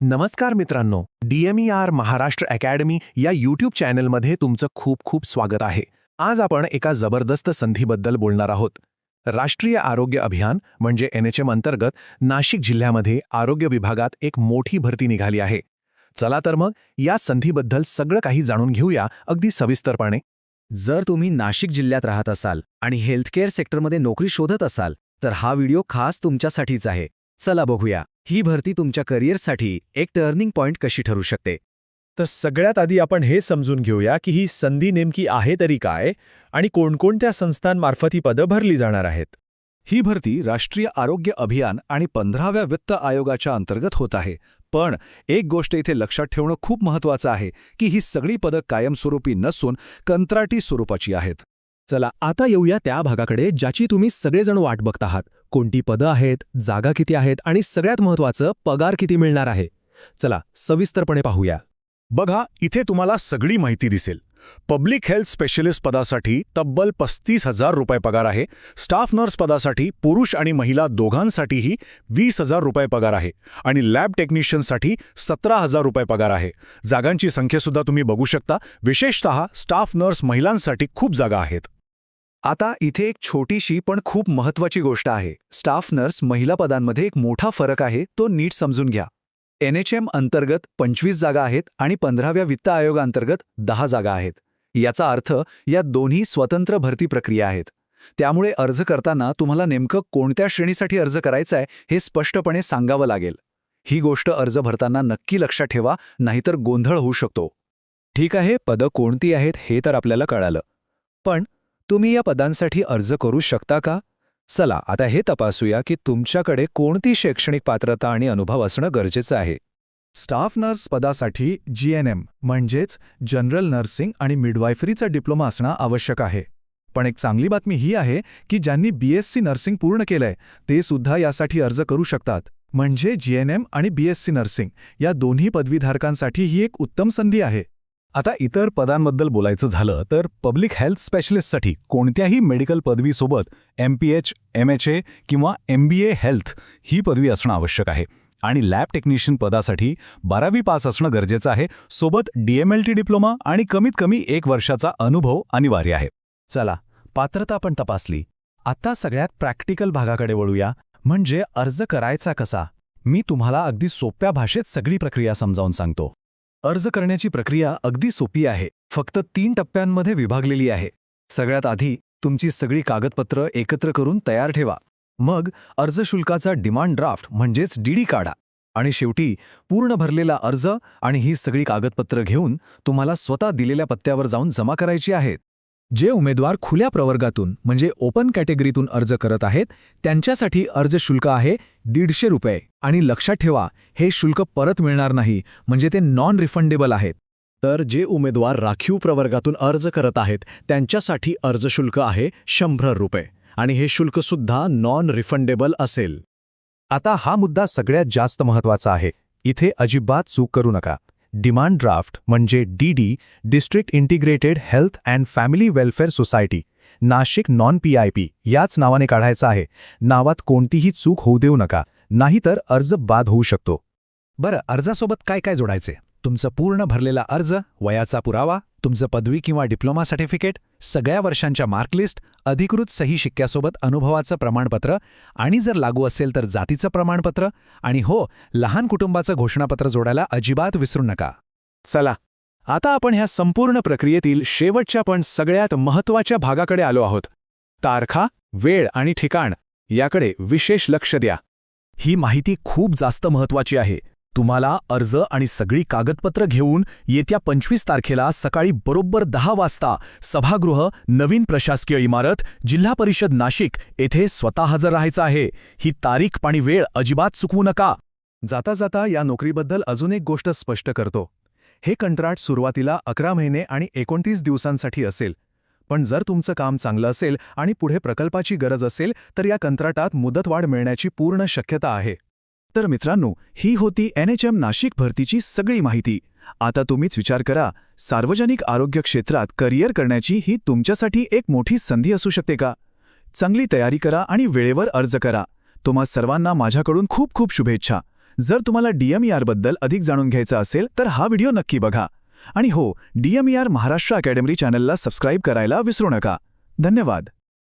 नमस्कार मित्रांनो, DMER Maharashtra academy या यूट्यूब चॅनलमध्ये तुमचं खूप खूप स्वागत आहे. आज आपण एका जबरदस्त संधीबद्दल बोलणार आहोत. राष्ट्रीय आरोग्य अभियान म्हणजे NHM अंतर्गत नाशिक जिल्ह्यामध्ये आरोग्य विभागात एक मोठी भरती निघाली आहे. चला तर मग या संधीबद्दल सगळं काही जाणून घेऊया अगदी सविस्तरपणे. जर तुम्ही नाशिक जिल्ह्यात राहत असाल आणि हेल्थकेअर सेक्टरमध्ये नोकरी शोधत असाल तर हा व्हिडिओ खास तुमच्यासाठीच आहे. चला बघूया ही भरती तुमच्या करिअरसाठी एक टर्निंग पॉइंट कशी ठरू शकते. तर सगळ्यात आधी आपण हे समजून घेऊया की ही संधी नेमकी आहे तरी काय आणि कोणकोणत्या संस्थांमार्फत ही पदं भरली जाणार आहेत. ही भरती राष्ट्रीय आरोग्य अभियान आणि 15व्या वित्त आयोगाच्या अंतर्गत होत आहे. पण एक गोष्ट इथे लक्षात ठेवणं खूप महत्त्वाचं आहे की ही सगळी पदं कायमस्वरूपी नसून कंत्राटी स्वरूपाची आहेत. चला आता येऊया त्या भागाकडे ज्याची तुम्ही सगळेजण वाट बघत आहात. कोणती पदं आहेत, जागा किती आहेत आणि सगळ्यात महत्त्वाचं पगार किती मिळणार आहे. चला सविस्तरपणे पाहूया. बघा, इथे तुम्हाला सगळी माहिती दिसेल. पब्लिक हेल्थ स्पेशलिस्ट पदासाठी तब्बल 35,000 रुपये पगार आहे. स्टाफ नर्स पदासाठी पुरुष आणि महिला दोघांसाठीही 20,000 रुपये पगार आहे आणि लॅब टेक्निशियनसाठी 17,000 रुपये पगार आहे. जागांची संख्यासुद्धा तुम्ही बघू शकता. विशेषतः स्टाफ नर्स महिलांसाठी खूप जागा आहेत. आता इथे एक छोटीशी पण खूप महत्त्वाची गोष्ट आहे. स्टाफ नर्स महिला पदांमध्ये एक मोठा फरक आहे, तो नीट समजून घ्या. NHM अंतर्गत 25 जागा आहेत आणि 15व्या वित्त आयोगाअंतर्गत 10 जागा आहेत. याचा अर्थ या दोन्ही स्वतंत्र भरती प्रक्रिया आहेत. त्यामुळे अर्ज करताना तुम्हाला नेमकं कोणत्या श्रेणीसाठी अर्ज करायचा आहे हे स्पष्टपणे सांगावं लागेल. ही गोष्ट अर्ज भरताना नक्की लक्षात ठेवा, नाहीतर गोंधळ होऊ शकतो. ठीक आहे, पदं कोणती आहेत हे तर आपल्याला कळालं. पण तुम्ही या पदांसाठी अर्ज करू शकता का? चला आता हे तपासूया की तुमच्याकडे कोणती शैक्षणिक पात्रता आणि अनुभव असणं गरजेचं आहे. स्टाफ नर्स पदासाठी GNM म्हणजेच जनरल नर्सिंग आणि मिडवायफरीचा डिप्लोमा असणं आवश्यक आहे. पण एक चांगली बातमी ही आहे की ज्यांनी BSc नर्सिंग पूर्ण केलंय ते सुद्धा यासाठी अर्ज करू शकतात. म्हणजे GNM आणि BSc नर्सिंग या दोन्ही पदवीधारकांसाठी ही एक उत्तम संधी आहे. आता इतर पदांबद्दल बोलायचं झालं तर पब्लिक हेल्थ स्पेशलिस्टसाठी कोणत्याही मेडिकल पदवीसोबत MPH, MHA किंवा MBA हेल्थ ही पदवी असणं आवश्यक आहे. आणि लॅब टेक्निशियन पदासाठी 12वी पास असणं गरजेचं आहे. सोबत DMLT डिप्लोमा आणि कमीत कमी 1 वर्षाचा अनुभव अनिवार्य आहे. चला पात्रता पण तपासली. आता सगळ्यात प्रॅक्टिकल भागाकडे वळूया, म्हणजे अर्ज करायचा कसा. मी तुम्हाला अगदी सोप्या भाषेत सगळी प्रक्रिया समजावून सांगतो. अर्ज करण्याची प्रक्रिया अगदी सोपी आहे, फक्त 3 टप्प्यांमध्ये विभागलेली आहे. सगळ्यात आधी तुमची सगळी कागदपत्र एकत्र करून तयार ठेवा. मग अर्ज शुल्काचा डिमांड ड्राफ्ट म्हणजेच DD काढा. आणि शेवटी पूर्ण भरलेला अर्ज आणि ही सगळी कागदपत्र घेऊन तुम्हाला स्वतः दिलेल्या पत्त्यावर जाऊन जमा करायची आहेत. जे उमेदवार खुल्या प्रवर्गातून म्हणजे ओपन कॅटेगरीतून अर्ज करत आहेत त्यांच्यासाठी अर्ज शुल्क आहे 150 रुपये. आणि लक्षात ठेवा, हे शुल्क परत मिळणार नाही, म्हणजे ते नॉन रिफंडेबल आहेत. तर जे उमेदवार राखीव प्रवर्गातून अर्ज करत आहेत त्यांच्यासाठी अर्ज शुल्क आहे 100 रुपये आणि हे शुल्कसुद्धा नॉन रिफंडेबल असेल. आता हा मुद्दा सगळ्यात जास्त महत्त्वाचा आहे. इथे अजिबात चूक करू नका. डिमांड ड्राफ्ट म्हणजे DD district integrated health and family welfare society Nashik non PIP याच नावाने काढायचा आहे. नावात कोणतीही चूक होऊ देऊ नका, नाहीतर अर्ज बाद होऊ शकतो. बरं, अर्जासोबत काय काय जोडायचे? तुमचं पूर्ण भरलेला अर्ज, वयाचा पुरावा, तुमचं पदवी किंवा डिप्लोमा सर्टिफिकेट, सगळ्या वर्षांच्या मार्कलिस्ट, अधिकृत सही शिक्क्यासोबत अनुभवाचं प्रमाणपत्र आणि जर लागू असेल तर जातीचं प्रमाणपत्र आणि हो, लहान कुटुंबाचं घोषणापत्र जोडायला अजिबात विसरू नका. चला आता आपण ह्या संपूर्ण प्रक्रियेतील शेवटच्या पण सगळ्यात महत्त्वाच्या भागाकडे आलो आहोत. तारखा, वेळ आणि ठिकाण याकडे विशेष लक्ष द्या. ही माहिती खूप जास्त महत्त्वाची आहे. तुम्हाला अर्ज आणि सगळी कागदपत्र घेऊन येत्या 25 तारखेला सकाळी बरोबर 10 वाजता सभागृह, नवीन प्रशासकीय इमारत, जिल्हा परिषद नाशिक येथे स्वतः हजर राहायचं आहे. ही तारीख आणि वेळ अजिबात चुकवू नका. जाता जाता या नोकरीबद्दल अजून एक गोष्ट स्पष्ट करतो. हे कंत्राट सुरुवातीला 11 महिने आणि 29 दिवसांसाठी असेल. पण जर तुमचं काम चांगलं असेल आणि पुढे प्रकल्पाची गरज असेल तर या कंत्राटात मुदतवाढ मिळण्याची पूर्ण शक्यता आहे. तर मित्रांनो, ही होती NHM नाशिक भरतीची सगळी माहिती. आता तुम्हीच विचार करा, सार्वजनिक आरोग्य क्षेत्रात करिअर करण्याची ही तुमच्यासाठी एक मोठी संधी असू शकते का? चांगली तयारी करा आणि वेळेवर अर्ज करा. तुम्हा सर्वांना माझ्याकडून खूप खूप शुभेच्छा. जर तुम्हाला DMER बद्दल अधिक जाणून घ्यायचं असेल तर हा व्हिडिओ नक्की बघा. आणि हो, DMER महाराष्ट्र अकॅडमी चॅनलला सबस्क्राईब करायला विसरू नका. धन्यवाद.